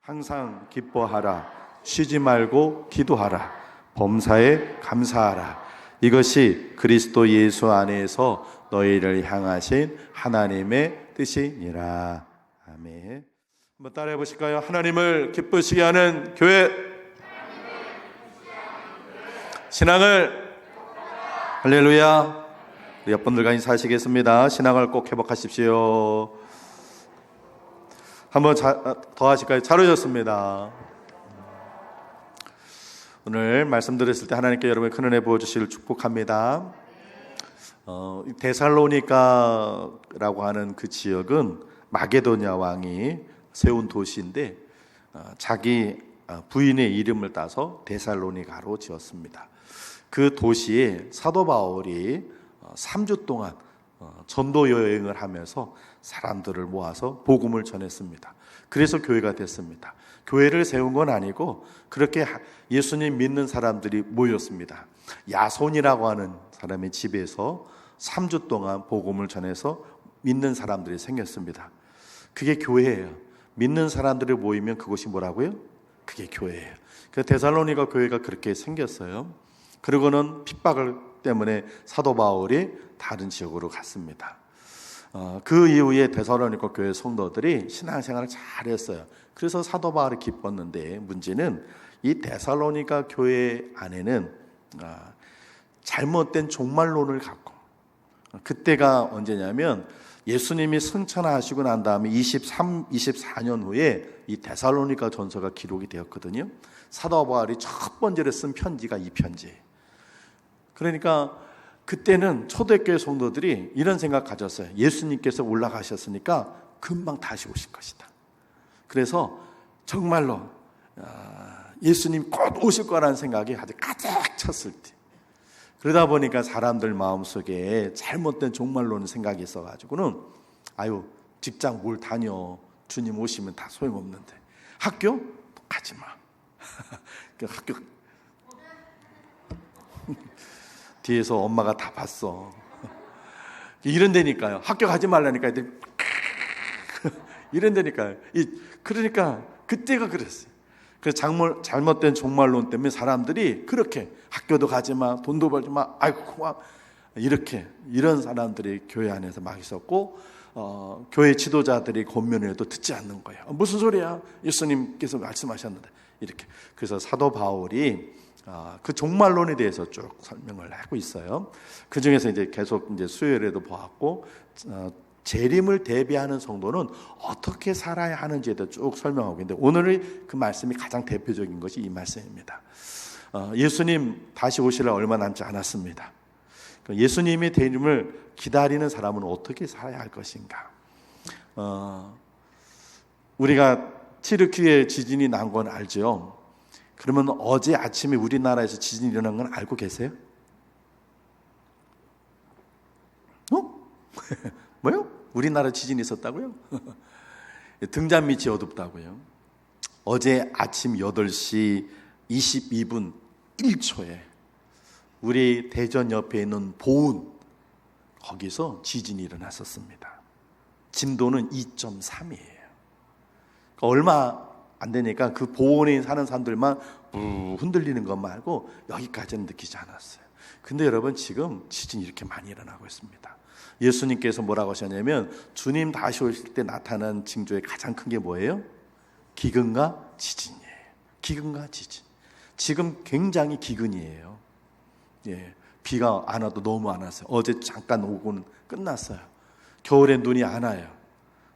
항상 기뻐하라. 쉬지 말고 기도하라. 범사에 감사하라. 이것이 그리스도 예수 안에서 너희를 향하신 하나님의 뜻이니라. 아멘. 한번 따라해 보실까요? 하나님을 기쁘시게 하는 교회. 신앙을 할렐루야. 우리 옆분들과 인사하시겠습니다. 신앙을 꼭 회복하십시오. 한번 더 하실까요? 잘 오셨습니다. 오늘 말씀 들었을 때 하나님께 여러분의 큰 은혜 부어주시길 축복합니다. 데살로니가라고 하는 그 지역은 마게도냐 왕이 세운 도시인데 자기 부인의 이름을 따서 데살로니가로 지었습니다. 그 도시에 사도 바울이 3주 동안 전도 여행을 하면서 사람들을 모아서 복음을 전했습니다. 그래서 교회가 됐습니다. 교회를 세운 건 아니고 그렇게 예수님 믿는 사람들이 모였습니다. 야손이라고 하는 사람의 집에서 3주 동안 복음을 전해서 믿는 사람들이 생겼습니다. 그게 교회예요. 믿는 사람들이 모이면 그것이 뭐라고요? 그게 교회예요. 그 데살로니가 교회가 그렇게 생겼어요. 그리고는 핍박을 때문에 사도 바울이 다른 지역으로 갔습니다. 그 이후에 데살로니가 교회 성도들이 신앙생활을 잘했어요. 그래서 사도 바울이 기뻤는데 문제는 이 데살로니가 교회 안에는 잘못된 종말론을 갖고, 그때가 언제냐면 예수님이 승천하시고 난 다음에 24년 후에 이 데살로니가 전서가 기록이 되었거든요. 사도 바울이 첫 번째로 쓴 편지가 이 편지예요. 그러니까 그때는 초대교회 성도들이 이런 생각 가졌어요. 예수님께서 올라가셨으니까 금방 다시 오실 것이다. 그래서 정말로 예수님 곧 오실 거라는 생각이 아주 가득 찼을 때, 그러다 보니까 사람들 마음속에 잘못된 종말론 생각이 있어가지고는 아유, 직장 뭘 다녀, 주님 오시면 다 소용없는데, 학교? 가지 마. 학교 뒤에서 엄마가 다 봤어. 이런다니까요. 학교 가지 말라니까 애들이 이런다니까요. 그러니까 그때가 그랬어요. 그래서 잘못된 종말론 때문에 사람들이 그렇게 학교도 가지 마, 돈도 벌지 마, 아이고 막 이런 사람들이 교회 안에서 막 있었고, 교회 지도자들이 권면해도 듣지 않는 거예요. 무슨 소리야? 예수님께서 말씀하셨는데 이렇게. 그래서 사도 바울이 그 종말론에 대해서 쭉 설명을 하고 있어요. 그 중에서 이제 계속 이제 수요일에도 보았고, 재림을 대비하는 성도는 어떻게 살아야 하는지에 대해 쭉 설명하고 있는데, 오늘 그 말씀이 가장 대표적인 것이 이 말씀입니다. 예수님 다시 오시려 얼마 남지 않았습니다. 예수님의 대림을 기다리는 사람은 어떻게 살아야 할 것인가? 우리가 튀르키예 지진이 난 건 알죠? 그러면 어제 아침에 우리나라에서 지진이 일어난 건 알고 계세요? 뭐요? 우리나라 지진이 있었다고요? 등잔 밑이 어둡다고요. 어제 아침 8시 22분 1초에 우리 대전 옆에 있는 보은, 거기서 지진이 일어났었습니다. 진도는 2.3이에요. 얼마 안 되니까 그 보온에 사는 사람들만 흔들리는 것 말고 여기까지는 느끼지 않았어요. 근데 여러분, 지금 지진이 이렇게 많이 일어나고 있습니다. 예수님께서 뭐라고 하셨냐면, 주님 다시 오실 때 나타난 징조의 가장 큰 게 뭐예요? 기근과 지진이에요. 기근과 지진. 지금 굉장히 기근이에요. 예, 비가 안 와도 너무 안 왔어요. 어제 잠깐 오고는 끝났어요. 겨울에 눈이 안 와요.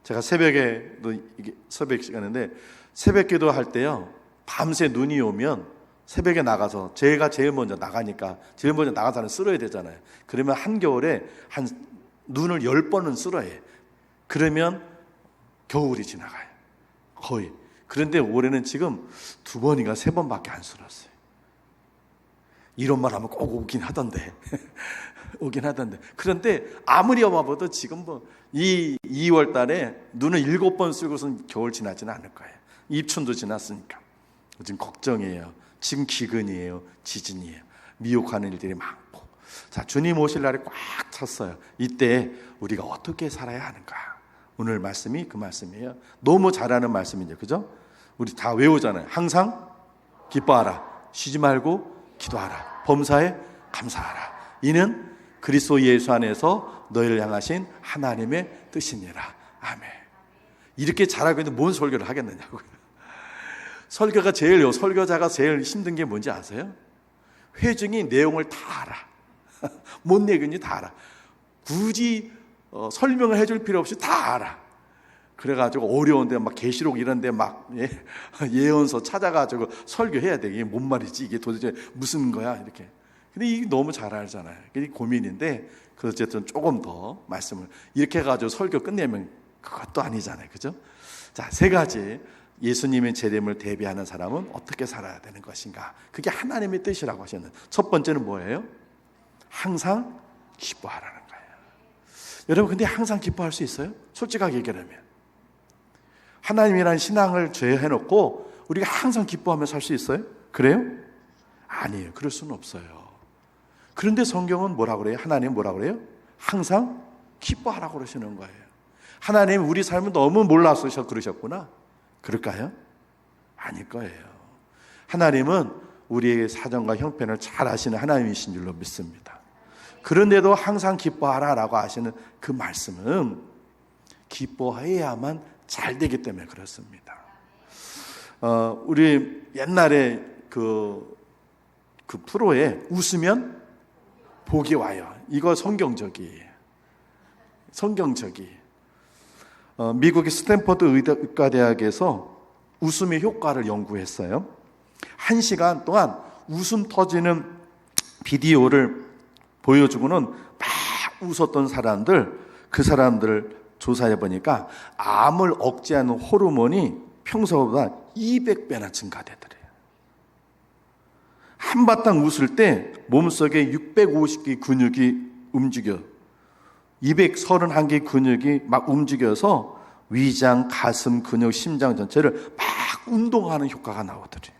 제가 새벽에도 이게 새벽 시간인데, 새벽 기도 할 때요, 밤새 눈이 오면 새벽에 나가서, 제가 제일 먼저 나가니까 제일 먼저 나가서는 쓸어야 되잖아요. 그러면 한겨울에 눈을 10번은 쓸어야 해요. 그러면 겨울이 지나가요, 거의. 그런데 올해는 지금 2번인가 3번밖에 안 쓸었어요. 이런 말 하면 꼭 오긴 하던데 오긴 하던데. 그런데 아무리 와봐도 지금 이 2월 달에 눈을 7번 쓰고선 겨울 지나지는 않을 거예요. 입춘도 지났으니까. 지금 걱정이에요. 지금 기근이에요. 지진이에요. 미혹하는 일들이 많고. 자, 주님 오실 날이 꽉 찼어요. 이때 우리가 어떻게 살아야 하는가? 오늘 말씀이 그 말씀이에요. 너무 잘하는 말씀이죠, 그죠? 우리 다 외우잖아요. 항상 기뻐하라. 쉬지 말고 기도하라. 범사에 감사하라. 이는 그리스도 예수 안에서 너희를 향하신 하나님의 뜻이니라. 아멘. 이렇게 잘하고 있는데 뭔 설교를 하겠느냐고요. 설교자가 제일 힘든 게 뭔지 아세요? 회중이 내용을 다 알아. 뭔 내용인지 다 알아. 굳이 설명을 해줄 필요 없이 다 알아. 그래가지고 어려운데 막 계시록 이런데 막 예언서 찾아가지고 설교해야 돼. 이게 뭔 말이지? 이게 도대체 무슨 거야? 이렇게. 근데 이게 너무 잘 알잖아요. 이게 고민인데 어쨌든 조금 더 말씀을 이렇게 해가지고 설교 끝내면 그것도 아니잖아요. 그죠? 자, 세 가지 예수님의 재림을 대비하는 사람은 어떻게 살아야 되는 것인가? 그게 하나님의 뜻이라고 하셨는데 첫 번째는 뭐예요? 항상 기뻐하라는 거예요. 여러분 근데 항상 기뻐할 수 있어요? 솔직하게 얘기하면 하나님이란 신앙을 제해놓고 우리가 항상 기뻐하며 살 수 있어요? 그래요? 아니에요. 그럴 수는 없어요. 그런데 성경은 뭐라고 그래요? 하나님 뭐라고 그래요? 항상 기뻐하라고 그러시는 거예요. 하나님 우리 삶을 너무 몰라서 그러셨구나. 그럴까요? 아닐 거예요. 하나님은 우리의 사정과 형편을 잘 아시는 하나님이신 줄로 믿습니다. 그런데도 항상 기뻐하라라고 하시는 그 말씀은 기뻐해야만 잘 되기 때문에 그렇습니다. 우리 옛날에 그 프로에 웃으면 복이 와요. 이거 성경적이에요. 미국의 스탠퍼드 의과대학에서 웃음의 효과를 연구했어요. 1시간 동안 웃음 터지는 비디오를 보여주고는 막 웃었던 사람들, 그 사람들을 조사해 보니까 암을 억제하는 호르몬이 평소보다 200배나 증가되더래요. 한바탕 웃을 때 몸속에 650개 근육이 움직여 231개 근육이 막 움직여서 위장, 가슴, 근육, 심장 전체를 막 운동하는 효과가 나오더래요.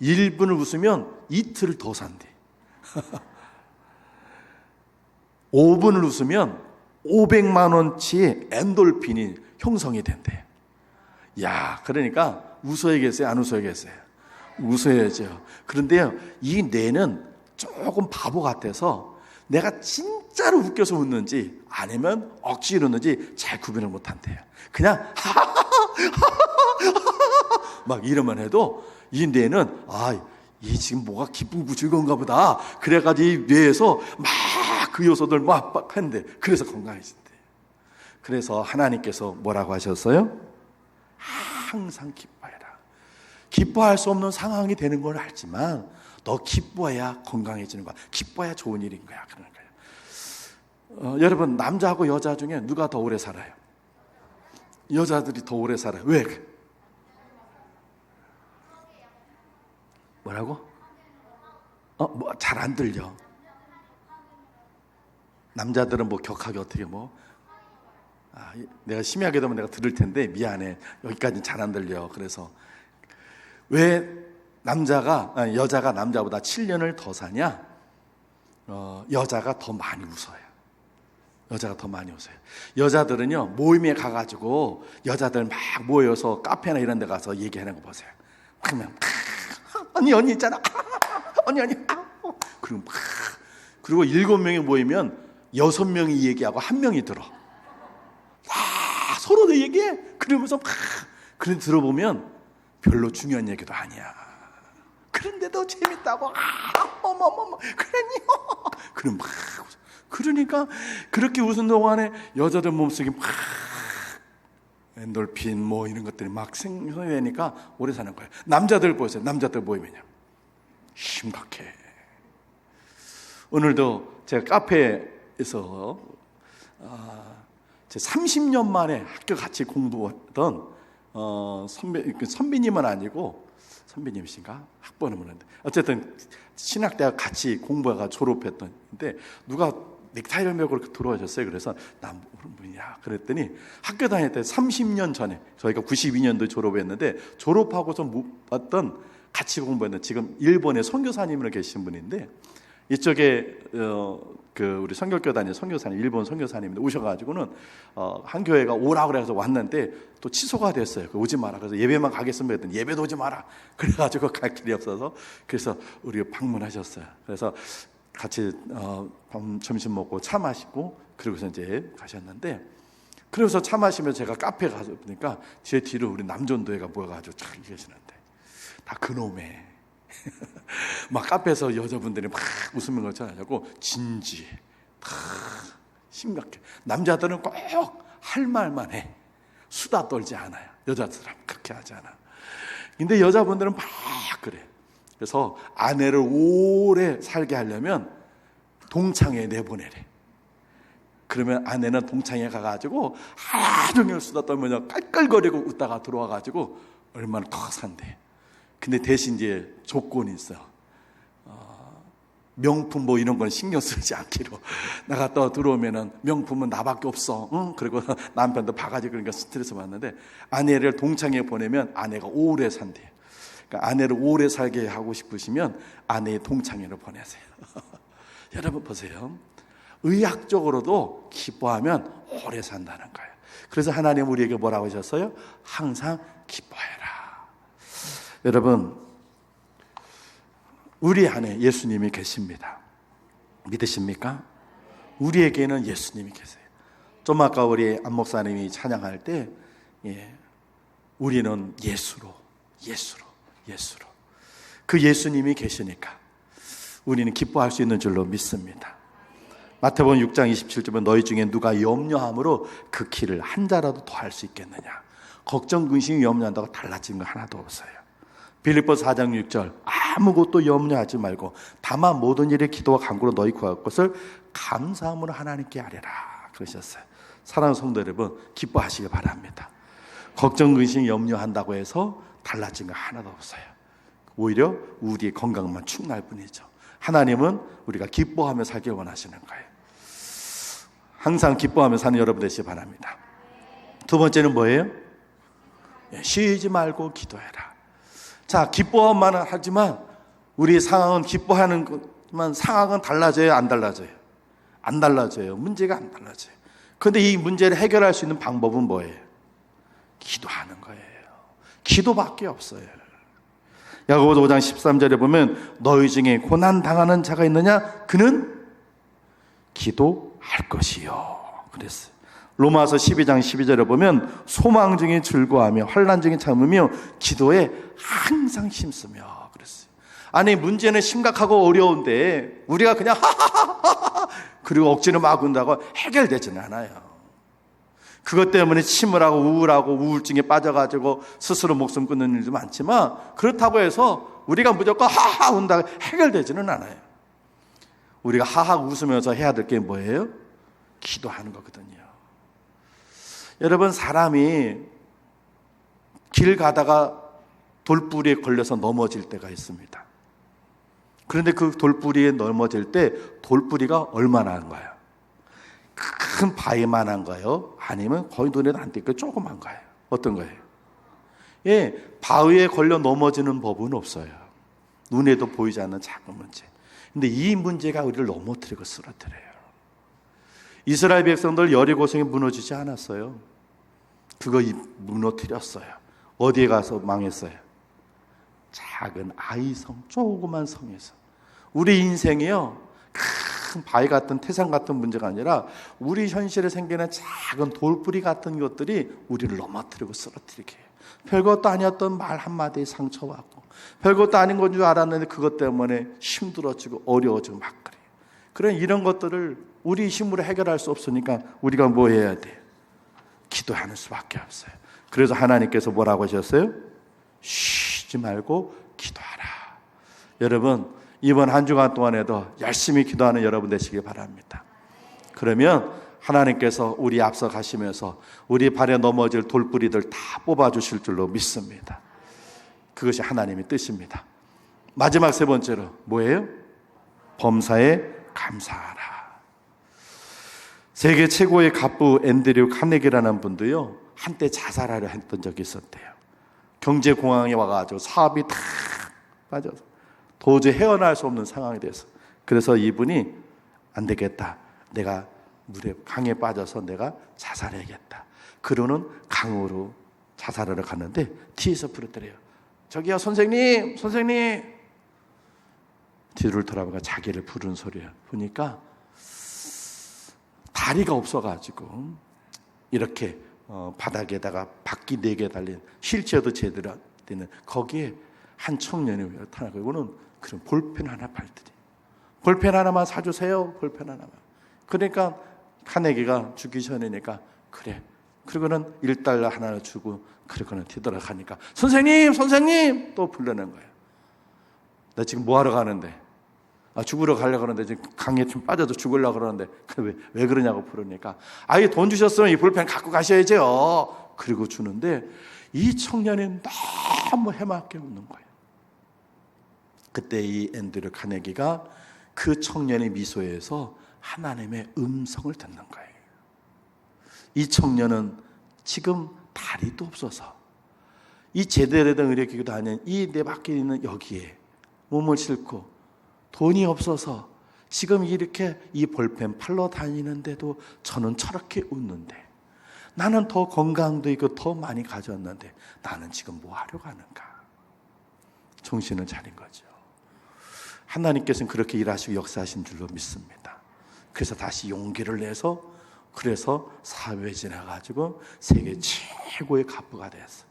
1분을 웃으면 이틀을 더 산대. 5분을 웃으면 500만 원치의 엔돌핀이 형성이 된대. 야, 그러니까 웃어야겠어요? 안 웃어야겠어요? 웃어야죠. 그런데요, 이 뇌는 조금 바보 같아서 내가 진짜로 웃겨서 웃는지 아니면 억지로 웃는지 잘 구분을 못한대요. 그냥 막 이러면 해도 이 뇌는 이 지금 뭐가 기쁘고 즐거운가 보다. 그래가지고 이 뇌에서 막 그 요소들 막 한대. 그래서 건강해진대. 그래서 하나님께서 뭐라고 하셨어요? 항상 기뻐해라. 기뻐할 수 없는 상황이 되는 걸 알지만 너 기뻐해야 건강해지는 거야. 기뻐해야 좋은 일인 거야. 그러는 거예요. 여러분 남자하고 여자 중에 누가 더 오래 살아요? 여자들이 더 오래 살아요. 왜? 뭐라고? 잘 안 들려. 남자들은 뭐 격하게 어떻게 내가 심하게 되면 내가 들을 텐데 미안해. 여기까지는 잘 안 들려. 그래서 왜 여자가 남자보다 7년을 더 사냐? 여자가 더 많이 웃어요. 여자가 더 많이 웃어요. 여자들은요 모임에 가가지고 여자들 막 모여서 카페나 이런 데 가서 얘기하는 거 보세요. 그러면 언니 있잖아. 언니 그리고 7명이 모이면 6명이 얘기하고 1명이 들어. 서로 얘기해. 그러면서 그런데 들어보면 별로 중요한 얘기도 아니야. 그런데도 재밌다고. 어머머머 그러니요. 그럼 그러니까 그렇게 웃은 동안에 여자들 몸속에 엔돌핀 이런 것들이 막 생성되니까 오래 사는 거예요. 남자들 보세요. 남자들 모이면요 심각해. 오늘도 제가 카페에서 제 30년 만에 학교 같이 공부했던 선배님은 아니고 선배님이신가? 학번은 모르는데 어쨌든 신학대학 같이 공부해가 졸업했던데 누가 넥타이를 메고 그렇게 들어오셨어요. 그래서 나 모르는 분이야. 그랬더니 학교 다닐 때 30년 전에 저희가 92년도에 졸업했는데 졸업하고서 못 봤던 같이 공부했던 지금 일본의 선교사님으로 계신 분인데 이쪽에 우리 선교교 다니는 선교사님, 일본 선교사님인데 오셔가지고는 한 교회가 오라고 그래서 왔는데 또 취소가 됐어요. 오지 마라. 그래서 예배만 가겠습니다 했더니 예배도 오지 마라. 그래가지고 갈 길이 없어서 그래서 우리 방문하셨어요. 그래서 같이 점심 먹고 차 마시고 그러고서 이제 가셨는데, 그래서 차 마시면서 제가 카페에 가서 보니까 제 뒤로 우리 남전도회가 모여가지고 잘 계시는데 다 그놈의 막 카페에서 여자분들이 막 웃으면 그렇잖아요. 진지해, 다 심각해. 남자들은 꼭 할 말만 해. 수다 떨지 않아요. 여자들은 그렇게 하지 않아. 근데 여자분들은 막 그래. 그래서 아내를 오래 살게 하려면 동창회에 내보내래. 그러면 아내는 동창회에 가가지고 하루 종일 수다 떨면서 깔깔거리고 웃다가 들어와가지고 얼마나 더 산대. 근데 대신 이제 조건이 있어. 명품 뭐 이런 건 신경 쓰지 않기로. 나갔다 들어오면은 명품은 나밖에 없어. 응? 그리고 남편도 바가지 그러니까 스트레스 받는데, 아내를 동창회에 보내면 아내가 오래 산대. 그러니까 아내를 오래 살게 하고 싶으시면 아내의 동창회로 보내세요. 여러분 보세요. 의학적으로도 기뻐하면 오래 산다는 거예요. 그래서 하나님 우리에게 뭐라고 하셨어요? 항상 기뻐해라. 여러분, 우리 안에 예수님이 계십니다. 믿으십니까? 우리에게는 예수님이 계세요. 좀 아까 우리 안 목사님이 찬양할 때 우리는 예수로 그 예수님이 계시니까 우리는 기뻐할 수 있는 줄로 믿습니다. 마태복음 6장 27절에 너희 중에 누가 염려함으로 그 길을 한 자라도 더 할 수 있겠느냐. 걱정, 근심이 염려한다고 달라진 거 하나도 없어요. 빌립보서 4장 6절 아무것도 염려하지 말고 다만 모든 일에 기도와 간구로 너희 구할 것을 감사함으로 하나님께 아뢰라 그러셨어요. 사랑하는 성도 여러분, 기뻐하시기 바랍니다. 걱정, 근심, 염려한다고 해서 달라진 거 하나도 없어요. 오히려 우리의 건강만 축날 뿐이죠. 하나님은 우리가 기뻐하며 살길 원하시는 거예요. 항상 기뻐하며 사는 여러분 되시기 바랍니다. 두 번째는 뭐예요? 쉬지 말고 기도해라. 자, 기뻐만 하지만 우리 상황은 기뻐하는 것만 상황은 달라져요, 안 달라져요? 안 달라져요. 문제가 안 달라져요. 그런데 이 문제를 해결할 수 있는 방법은 뭐예요? 기도하는 거예요. 기도밖에 없어요. 야고보서 5장 13절에 보면 너희 중에 고난 당하는 자가 있느냐? 그는 기도할 것이요 그랬어요. 로마서 12장 12절에 보면 소망 중에 즐거워하며 환난 중에 참으며 기도에 항상 힘쓰며 그랬어요. 아니, 문제는 심각하고 어려운데 우리가 그냥 하하하하 그리고 억지로 막 운다고 해결되지는 않아요. 그것 때문에 침울하고 우울하고 우울증에 빠져가지고 스스로 목숨 끊는 일도 많지만 그렇다고 해서 우리가 무조건 하하 운다고 해결되지는 않아요. 우리가 하하 웃으면서 해야 될 게 뭐예요? 기도하는 거거든요. 여러분, 사람이 길 가다가 돌뿌리에 걸려서 넘어질 때가 있습니다. 그런데 그 돌뿌리에 넘어질 때 돌뿌리가 얼마나 한가요? 큰 바위만한가요? 아니면 거의 눈에도 안 띄고 조그만가요? 어떤 거예요? 바위에 걸려 넘어지는 법은 없어요. 눈에도 보이지 않는 작은 문제. 근데 이 문제가 우리를 넘어뜨리고 쓰러뜨려요. 이스라엘 백성들 여리고성이 무너지지 않았어요. 그거 무너뜨렸어요. 어디에 가서 망했어요? 작은 아이성, 조그만 성에서. 우리 인생이요, 큰 바위 같은 태산 같은 문제가 아니라 우리 현실에 생기는 작은 돌뿌리 같은 것들이 우리를 넘어뜨리고 쓰러뜨리게 해요. 별것도 아니었던 말 한마디에 상처받고 별것도 아닌 건 줄 알았는데 그것 때문에 힘들어지고 어려워지고 막 그래요. 그런 이런 것들을 우리 힘으로 해결할 수 없으니까 우리가 뭐 해야 돼요? 기도하는 수밖에 없어요. 그래서 하나님께서 뭐라고 하셨어요? 쉬지 말고 기도하라. 여러분, 이번 한 주간 동안에도 열심히 기도하는 여러분 되시기 바랍니다. 그러면 하나님께서 우리 앞서 가시면서 우리 발에 넘어질 돌뿌리들 다 뽑아주실 줄로 믿습니다. 그것이 하나님의 뜻입니다. 마지막 세 번째로 뭐예요? 범사에 감사하라. 세계 최고의 갑부 앤드류 카네기라는 분도요, 한때 자살하려 했던 적이 있었대요. 경제공황에 와가지고 사업이 다 빠져서 도저히 헤어날 수 없는 상황이 돼서, 그래서 이분이 안 되겠다. 내가 강에 빠져서 내가 자살해야겠다. 그러는 강으로 자살하러 갔는데 뒤에서 부르더래요. 저기요, 선생님, 선생님. 뒤를 돌아보니까 자기를 부르는 소리야. 보니까 다리가 없어가지고 이렇게 바닥에다가 바퀴 4개 달린 휠체어도 제대로 되는 거기에 한 청년이 나타나고, 이거는 그런 볼펜 하나 팔더니, 볼펜 하나만 사주세요. 볼펜 하나만. 그러니까 카네기가 죽기 전이니까 그래. 그러고는 1달러 하나를 주고, 그러고는 뒤돌아가니까 선생님, 선생님 또 부르는 거예요. 나 지금 뭐 하러 가는데? 죽으러 가려고 그러는데, 지금 강에 좀 빠져도 죽으려고 그러는데 왜 그러냐고 부르니까, 아예 돈 주셨으면 이 볼펜 갖고 가셔야죠. 그리고 주는데 이 청년이 너무 해맑게 웃는 거예요. 그때 이 앤드류 카네기가 그 청년의 미소에서 하나님의 음성을 듣는 거예요. 이 청년은 지금 다리도 없어서 이 제대로 된 의료기구도 아닌 이 내 밖에 있는 여기에 몸을 싣고 돈이 없어서 지금 이렇게 이 볼펜 팔러 다니는데도 저는 저렇게 웃는데, 나는 더 건강도 있고 더 많이 가졌는데 나는 지금 뭐 하려고 하는가? 정신을 차린 거죠. 하나님께서는 그렇게 일하시고 역사하신 줄로 믿습니다. 그래서 다시 용기를 내서, 그래서 사회에 지나가지고 세계 최고의 갑부가 됐어요.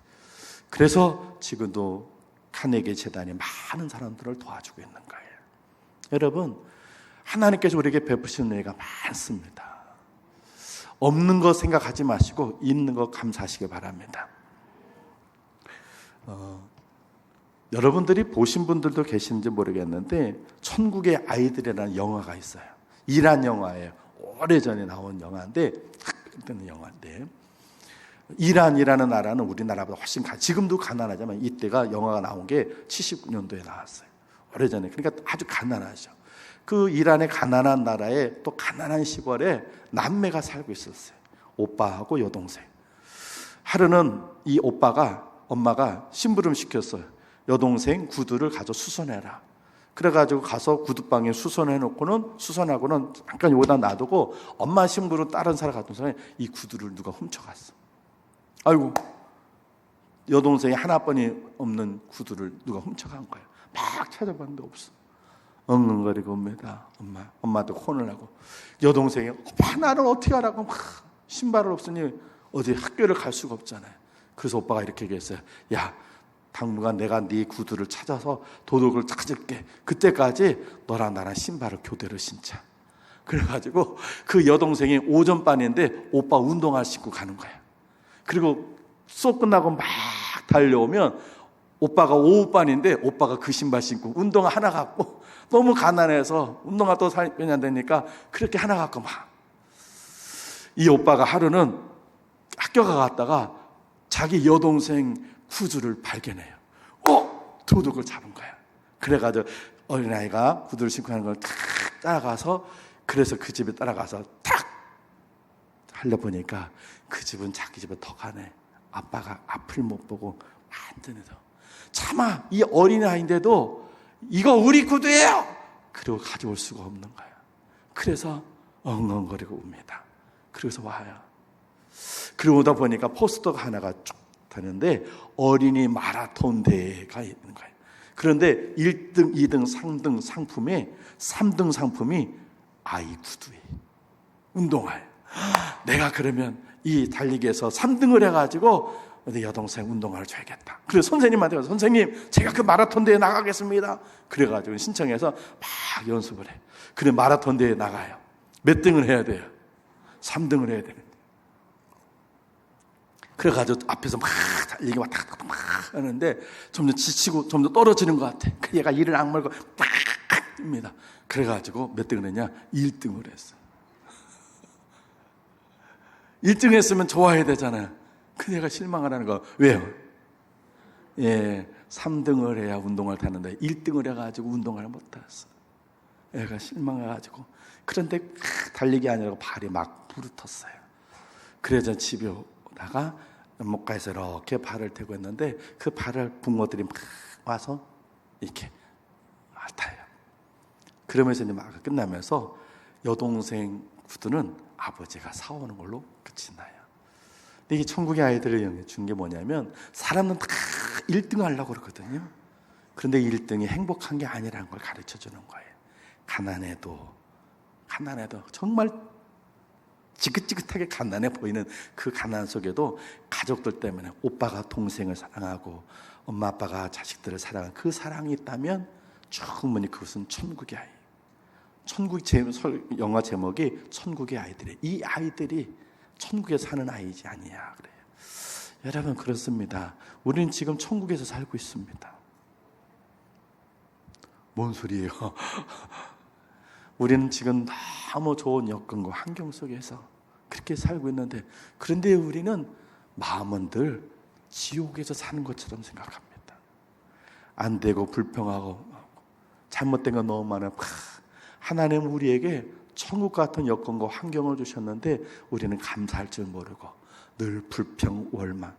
그래서 지금도 카네기 재단이 많은 사람들을 도와주고 있는 거예요. 여러분, 하나님께서 우리에게 베푸시는 은혜가 많습니다. 없는 거 생각하지 마시고 있는 거 감사하시기 바랍니다. 여러분들이 보신 분들도 계신지 모르겠는데, 천국의 아이들이라는 영화가 있어요. 이란 영화예요. 오래전에 나온 영화인데, 이란이라는 나라는 우리나라보다 훨씬 지금도 가난하지만 이때가 영화가 나온 게 79년도에 나왔어요. 오래전에. 그러니까 아주 가난하죠. 그 이란의 가난한 나라에 또 가난한 시골에 남매가 살고 있었어요. 오빠하고 여동생. 하루는 이 엄마가 심부름 시켰어요. 여동생 구두를 가서 수선해라. 그래가지고 가서 구두방에 수선하고는 잠깐 여기다 놔두고, 엄마 심부름 다른 사람 갔던 사람이 이 구두를 누가 훔쳐갔어. 아이고, 여동생이 하나뿐이 없는 구두를 누가 훔쳐간 거예요. 막 찾아봤는데 없어. 엉엉거리고 옵니다. 엄마도 혼을 하고, 여동생이 오빠 나를 어떻게 하라고, 막 신발을 없으니 어디 학교를 갈 수가 없잖아요. 그래서 오빠가 이렇게 얘기했어요. 야, 당분간 내가 네 구두를 찾아서 도둑을 찾을게. 그때까지 너랑 나랑 신발을 교대로 신자. 그래가지고 그 여동생이 오전반인데 오빠 운동화 신고 가는 거야. 그리고 수업 끝나고 막 달려오면 오빠가 오후반인데 오빠가 그 신발 신고 운동화 하나 갖고, 너무 가난해서 운동화 또 사면 안 되니까 그렇게 하나 갖고 막. 이 오빠가 하루는 학교 갔다가 자기 여동생 구두를 발견해요. 도둑을 잡은 거야. 그래가지고 어린아이가 구두를 신고 하는 걸 탁 따라가서, 그래서 그 집에 따라가서 탁 하려보니까 그 집은 자기 집에 더 가네. 아빠가 앞을 못 보고 완전히 더. 차마 이 어린아이인데도 이거 우리 구두예요! 그리고 가져올 수가 없는 거야. 그래서 엉엉거리고 옵니다. 그래서 와요. 그러고 오다 보니까 포스터가 하나가 쭉 다는데 어린이 마라톤 대회가 있는 거예요. 그런데 1등, 2등, 3등 상품에 3등 상품이 아이 구두예요. 운동화예요. 내가 그러면 이 달리기에서 3등을 해가지고 내 여동생 운동화를 줘야겠다. 그래서 선생님한테 가서, 선생님 제가 그 마라톤 대회에 나가겠습니다. 그래가지고 신청해서 막 연습을 해. 그래, 마라톤 대회에 나가요. 몇 등을 해야 돼요? 3등을 해야 되는데. 그래가지고 앞에서 막 달리기 막 하는데 점점 지치고 점점 떨어지는 것 같아. 얘가 이를 악물고 막 뜁니다. 그래가지고 몇 등을 했냐? 1등을 했어. 1등 했으면 좋아해야 되잖아요. 그 얘가 실망을 하는 거. 왜요? 3등을 해야 운동을 타는데 1등을 해가지고 운동을 못 탔어. 얘가 실망해가지고. 그런데 달리기 아니라고 발이 막 부르텄어요. 그래서 집에 오다가 목가에서 이렇게 발을 대고 있는데 그 발을 붕어들이 막 와서 이렇게 핥아요. 그러면서 이제 막 끝나면서 여동생 구두는 아버지가 사오는 걸로 끝이 나요. 근데 이게 천국의 아이들을 준 게 뭐냐면 사람은 다 1등 하려고 그러거든요. 그런데 1등이 행복한 게 아니라는 걸 가르쳐 주는 거예요. 가난해도 정말 지긋지긋하게 가난해 보이는 그 가난 속에도 가족들 때문에 오빠가 동생을 사랑하고 엄마 아빠가 자식들을 사랑하는 그 사랑이 있다면 충분히 그것은 천국의 아이. 영화 제목이 천국의 아이들이에요. 이 아이들이 천국에 사는 아이지 아니야 그래요. 여러분 그렇습니다. 우리는 지금 천국에서 살고 있습니다. 뭔 소리예요? 우리는 지금 너무 좋은 여건과 환경 속에서 그렇게 살고 있는데, 그런데 우리는 마음은 늘 지옥에서 사는 것처럼 생각합니다. 안 되고 불평하고 잘못된 건 너무 많아. 하나님은 우리에게 천국 같은 여건과 환경을 주셨는데 우리는 감사할 줄 모르고 늘 불평, 월망,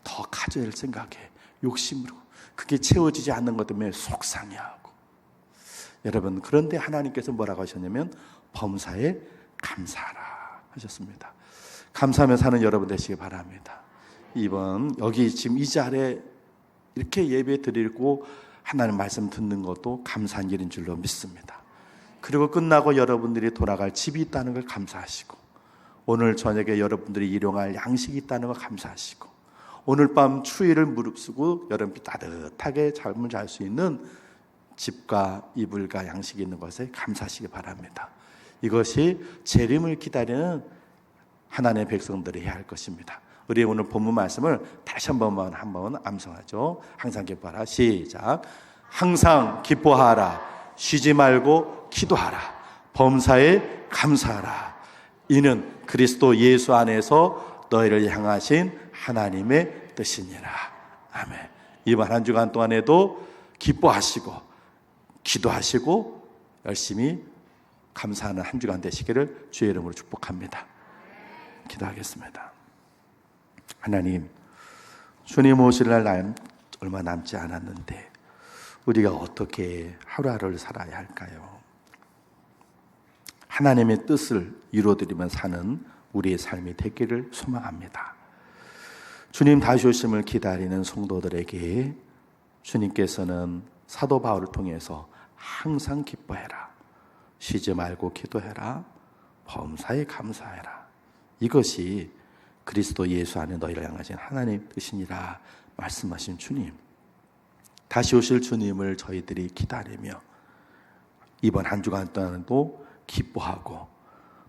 더 가져야 할 생각에 욕심으로 그게 채워지지 않는 것 때문에 속상해하고. 여러분 그런데 하나님께서 뭐라고 하셨냐면 범사에 감사하라 하셨습니다. 감사하며 사는 여러분 되시기 바랍니다. 이번 여기 지금 이 자리에 이렇게 예배 드리고 하나님 말씀 듣는 것도 감사한 일인 줄로 믿습니다. 그리고 끝나고 여러분들이 돌아갈 집이 있다는 걸 감사하시고, 오늘 저녁에 여러분들이 일용할 양식이 있다는 걸 감사하시고, 오늘 밤 추위를 무릅쓰고 여러분이 따뜻하게 잠을 잘 수 있는 집과 이불과 양식이 있는 것에 감사하시기 바랍니다. 이것이 재림을 기다리는 하나님의 백성들이 해야 할 것입니다. 우리 오늘 본문 말씀을 다시 한번 암송하죠. 항상 기뻐하라. 시작. 항상 기뻐하라. 쉬지 말고 기도하라. 범사에 감사하라. 이는 그리스도 예수 안에서 너희를 향하신 하나님의 뜻이니라. 아멘. 이번 한 주간 동안에도 기뻐하시고 기도하시고 열심히 감사하는 한 주간 되시기를 주의 이름으로 축복합니다. 기도하겠습니다. 하나님, 주님 오실 날 얼마 남지 않았는데 우리가 어떻게 하루하루를 살아야 할까요? 하나님의 뜻을 이루어드리며 사는 우리의 삶이 되기를 소망합니다. 주님 다시 오심을 기다리는 성도들에게 주님께서는 사도 바울을 통해서 항상 기뻐해라, 쉬지 말고 기도해라, 범사에 감사해라, 이것이 그리스도 예수 안에 너희를 향하신 하나님의 뜻이니라 말씀하신 주님, 다시 오실 주님을 저희들이 기다리며 이번 한 주간 동안도 기뻐하고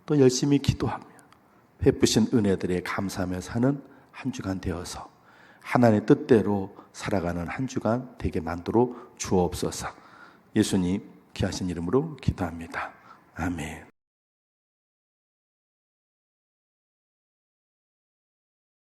또 열심히 기도하며 베푸신 은혜들에 감사하며 사는 한 주간 되어서 하나님의 뜻대로 살아가는 한 주간 되게 만들어 주옵소서. 예수님 귀하신 이름으로 기도합니다. 아멘.